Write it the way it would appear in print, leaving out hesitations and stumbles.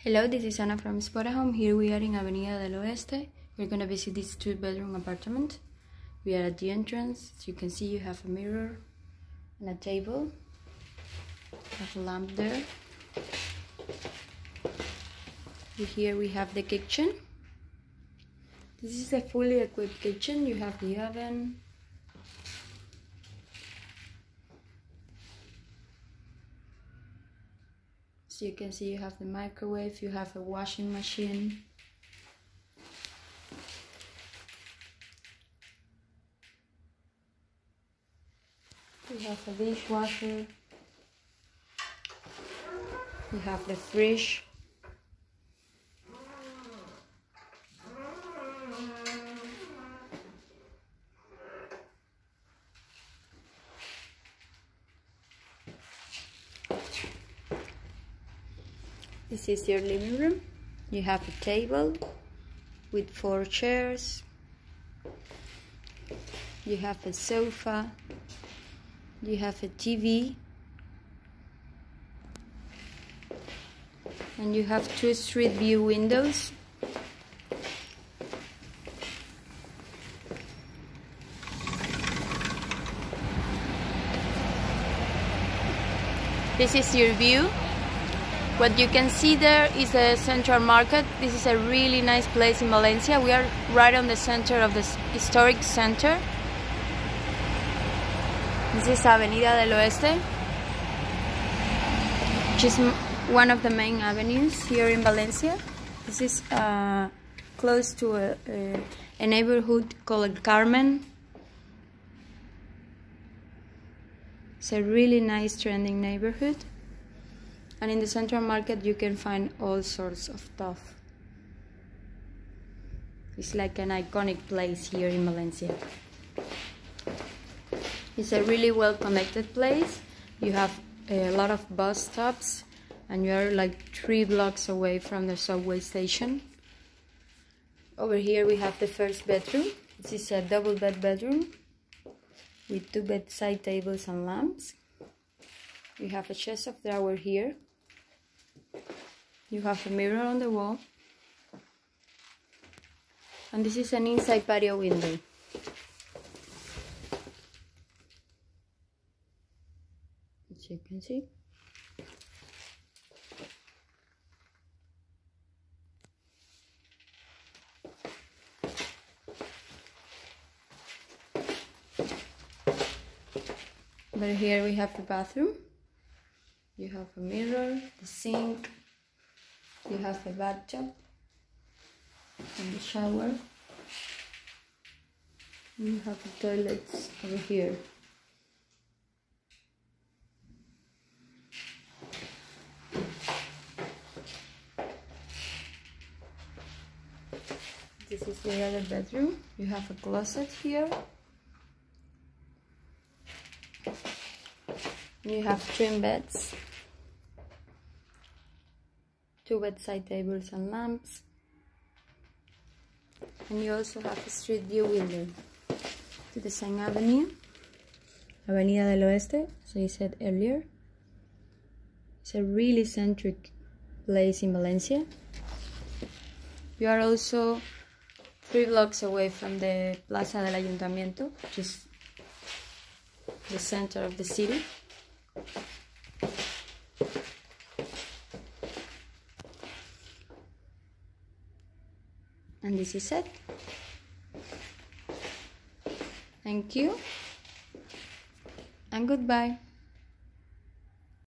Hello, this is Anna from Spotahome. Here we are in Avenida del Oeste. We're gonna visit this 2-bedroom apartment. We are at the entrance. As you can see, you have a mirror and a table. You have a lamp there. Here we have the kitchen. This is a fully equipped kitchen. You have the oven. So you can see you have the microwave, you have a washing machine. You have a dishwasher. You have the fridge. This is your living room. You have a table with 4 chairs. You have a sofa. You have a TV. And you have 2 street view windows. This is your view. What you can see there is the Central Market. This is a really nice place in Valencia. We are right on the center of the historic center. This is Avenida del Oeste, which is one of the main avenues here in Valencia. This is close to a neighborhood called Carmen. It's a really nice trending neighborhood. And in the Central Market you can find all sorts of stuff. It's like an iconic place here in Valencia. It's a really well connected place. You have a lot of bus stops and you are like 3 blocks away from the subway station. Over here we have the first bedroom. This is a double bedroom with 2 bedside tables and lamps. You have a chest of drawers here. You have a mirror on the wall. And this is an inside patio window. As you can see. But here we have the bathroom. You have a mirror, the sink, you have a bathtub and the shower. And you have the toilets over here. This is the other bedroom. You have a closet here. You have twin beds, 2 bedside tables and lamps, and you also have a street view window to the same avenue, Avenida del Oeste, as I said earlier. It's a really centric place in Valencia. You are also 3 blocks away from the Plaza del Ayuntamiento, which is the center of the city. And this is it. Thank you and goodbye.